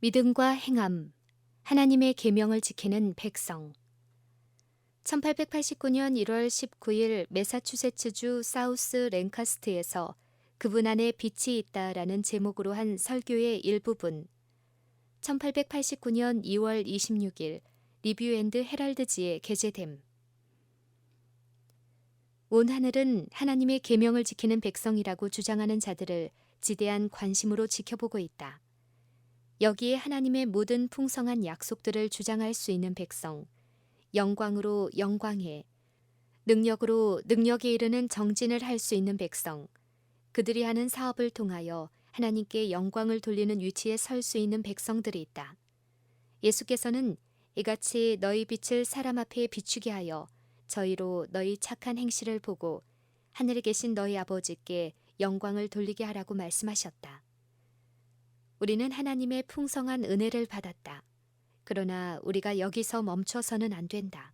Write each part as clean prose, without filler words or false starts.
믿음과 행함, 하나님의 계명을 지키는 백성. 1889년 1월 19일 매사추세츠주 사우스 랭카스트에서 그분 안에 빛이 있다라는 제목으로 한 설교의 일부분. 1889년 2월 26일 리뷰 앤드 헤랄드지에 게재됨. 온 하늘은 하나님의 계명을 지키는 백성이라고 주장하는 자들을 지대한 관심으로 지켜보고 있다. 여기에 하나님의 모든 풍성한 약속들을 주장할 수 있는 백성, 영광으로 영광에, 능력으로 능력에 이르는 정진을 할 수 있는 백성, 그들이 하는 사업을 통하여 하나님께 영광을 돌리는 위치에 설 수 있는 백성들이 있다. 예수께서는 이같이 너희 빛을 사람 앞에 비추게 하여 저희로 너희 착한 행실을 보고 하늘에 계신 너희 아버지께 영광을 돌리게 하라고 말씀하셨다. 우리는 하나님의 풍성한 은혜를 받았다. 그러나 우리가 여기서 멈춰서는 안 된다.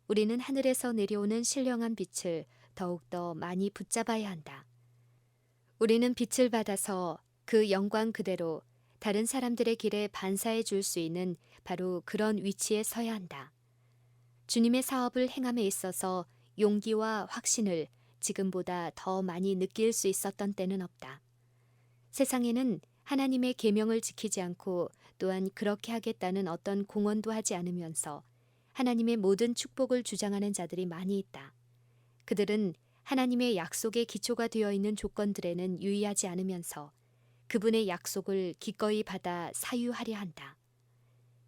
우리는 하늘에서 내려오는 신령한 빛을 더욱더 많이 붙잡아야 한다. 우리는 빛을 받아서 그 영광 그대로 다른 사람들의 길에 반사해 줄 수 있는 바로 그런 위치에 서야 한다. 주님의 사업을 행함에 있어서 용기와 확신을 지금보다 더 많이 느낄 수 있었던 때는 없다. 세상에는 하나님의 계명을 지키지 않고 또한 그렇게 하겠다는 어떤 공언도 하지 않으면서 하나님의 모든 축복을 주장하는 자들이 많이 있다. 그들은 하나님의 약속의 기초가 되어 있는 조건들에는 유의하지 않으면서 그분의 약속을 기꺼이 받아 사유하려 한다.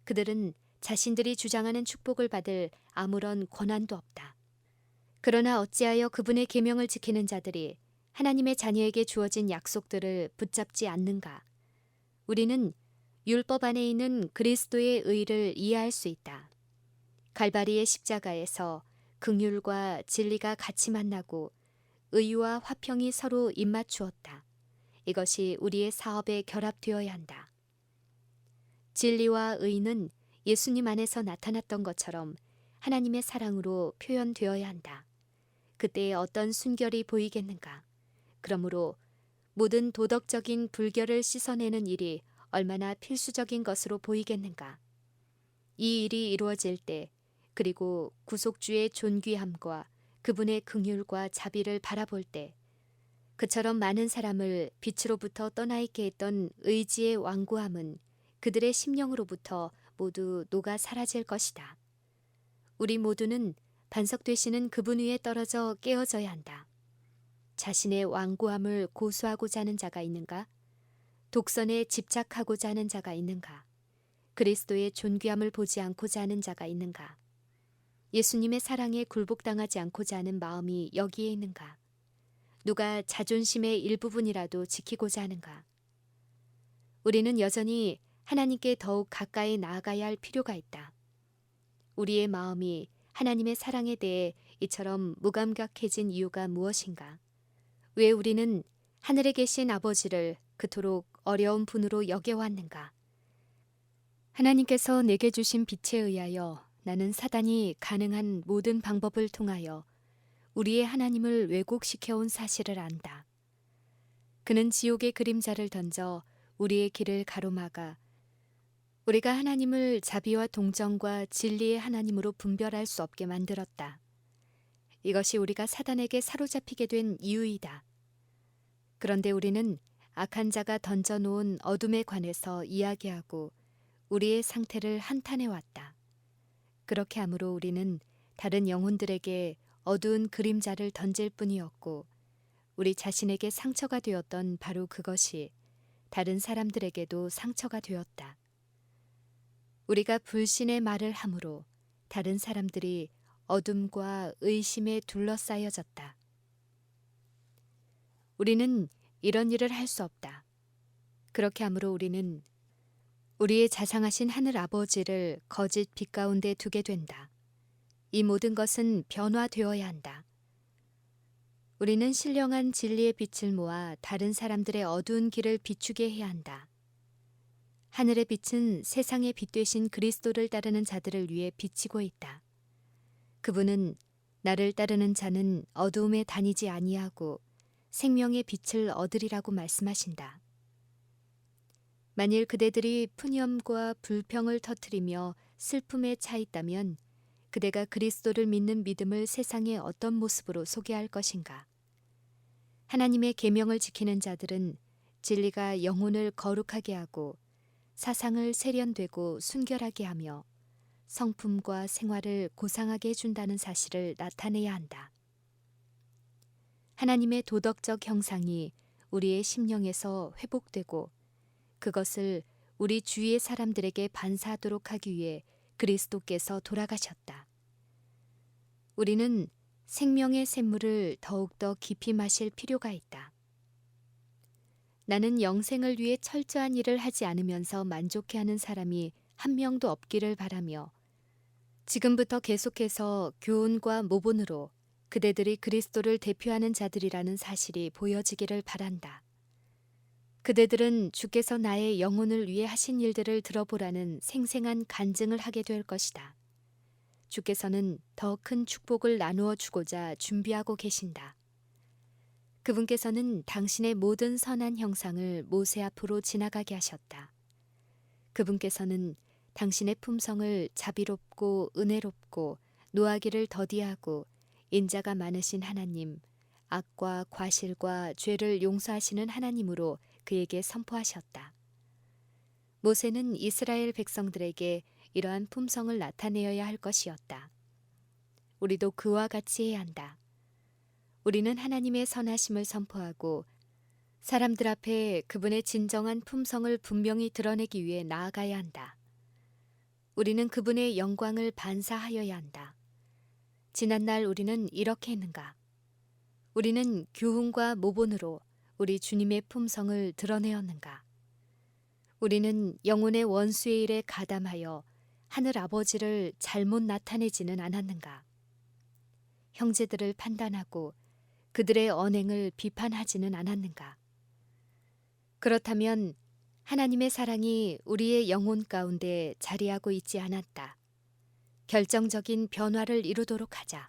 그들은 자신들이 주장하는 축복을 받을 아무런 권한도 없다. 그러나 어찌하여 그분의 계명을 지키는 자들이 하나님의 자녀에게 주어진 약속들을 붙잡지 않는가? 우리는 율법 안에 있는 그리스도의 의를 이해할 수 있다. 갈바리의 십자가에서 긍휼과 진리가 같이 만나고 의와 화평이 서로 입맞추었다. 이것이 우리의 사업에 결합되어야 한다. 진리와 의는 예수님 안에서 나타났던 것처럼 하나님의 사랑으로 표현되어야 한다. 그때에 어떤 순결이 보이겠는가? 그러므로 모든 도덕적인 불결을 씻어내는 일이 얼마나 필수적인 것으로 보이겠는가? 이 일이 이루어질 때 그리고 구속주의 존귀함과 그분의 긍휼과 자비를 바라볼 때 그처럼 많은 사람을 빛으로부터 떠나 있게 했던 의지의 완고함은 그들의 심령으로부터 모두 녹아 사라질 것이다. 우리 모두는 반석 되시는 그분 위에 떨어져 깨어져야 한다. 자신의 완고함을 고수하고자 하는 자가 있는가? 독선에 집착하고자 하는 자가 있는가? 그리스도의 존귀함을 보지 않고자 하는 자가 있는가? 예수님의 사랑에 굴복당하지 않고자 하는 마음이 여기에 있는가? 누가 자존심의 일부분이라도 지키고자 하는가? 우리는 여전히 하나님께 더욱 가까이 나아가야 할 필요가 있다. 우리의 마음이 하나님의 사랑에 대해 이처럼 무감각해진 이유가 무엇인가? 왜 우리는 하늘에 계신 아버지를 그토록 어려운 분으로 여겨왔는가? 하나님께서 내게 주신 빛에 의하여 나는 사단이 가능한 모든 방법을 통하여 우리의 하나님을 왜곡시켜온 사실을 안다. 그는 지옥의 그림자를 던져 우리의 길을 가로막아 우리가 하나님을 자비와 동정과 진리의 하나님으로 분별할 수 없게 만들었다. 이것이 우리가 사단에게 사로잡히게 된 이유이다. 그런데 우리는 악한 자가 던져놓은 어둠에 관해서 이야기하고 우리의 상태를 한탄해 왔다. 그렇게 함으로 우리는 다른 영혼들에게 어두운 그림자를 던질 뿐이었고 우리 자신에게 상처가 되었던 바로 그것이 다른 사람들에게도 상처가 되었다. 우리가 불신의 말을 함으로 다른 사람들이 어둠과 의심에 둘러싸여졌다. 우리는 이런 일을 할 수 없다. 그렇게 함으로 우리는 우리의 자상하신 하늘 아버지를 거짓 빛 가운데 두게 된다. 이 모든 것은 변화되어야 한다. 우리는 신령한 진리의 빛을 모아 다른 사람들의 어두운 길을 비추게 해야 한다. 하늘의 빛은 세상의 빛 되신 그리스도를 따르는 자들을 위해 비치고 있다. 그분은 나를 따르는 자는 어두움에 다니지 아니하고 생명의 빛을 얻으리라고 말씀하신다. 만일 그대들이 푸념과 불평을 터뜨리며 슬픔에 차 있다면 그대가 그리스도를 믿는 믿음을 세상에 어떤 모습으로 소개할 것인가? 하나님의 계명을 지키는 자들은 진리가 영혼을 거룩하게 하고 사상을 세련되고 순결하게 하며 성품과 생활을 고상하게 해준다는 사실을 나타내야 한다. 하나님의 도덕적 형상이 우리의 심령에서 회복되고 그것을 우리 주위의 사람들에게 반사하도록 하기 위해 그리스도께서 돌아가셨다. 우리는 생명의 샘물을 더욱더 깊이 마실 필요가 있다. 나는 영생을 위해 철저한 일을 하지 않으면서 만족해하는 사람이 한 명도 없기를 바라며 지금부터 계속해서 교훈과 모본으로 그대들이 그리스도를 대표하는 자들이라는 사실이 보여지기를 바란다. 그대들은 주께서 나의 영혼을 위해 하신 일들을 들어보라는 생생한 간증을 하게 될 것이다. 주께서는 더 큰 축복을 나누어 주고자 준비하고 계신다. 그분께서는 당신의 모든 선한 형상을 모세 앞으로 지나가게 하셨다. 그분께서는 당신의 품성을 자비롭고 은혜롭고 노하기를 더디하고 인자가 많으신 하나님, 악과 과실과 죄를 용서하시는 하나님으로 그에게 선포하셨다. 모세는 이스라엘 백성들에게 이러한 품성을 나타내어야 할 것이었다. 우리도 그와 같이 해야 한다. 우리는 하나님의 선하심을 선포하고 사람들 앞에 그분의 진정한 품성을 분명히 드러내기 위해 나아가야 한다. 우리는 그분의 영광을 반사하여야 한다. 지난날 우리는 이렇게 했는가? 우리는 교훈과 모본으로 우리 주님의 품성을 드러내었는가? 우리는 영혼의 원수의 일에 가담하여 하늘 아버지를 잘못 나타내지는 않았는가? 형제들을 판단하고 그들의 언행을 비판하지는 않았는가? 그렇다면 하나님의 사랑이 우리의 영혼 가운데 자리하고 있지 않았다. 결정적인 변화를 이루도록 하자.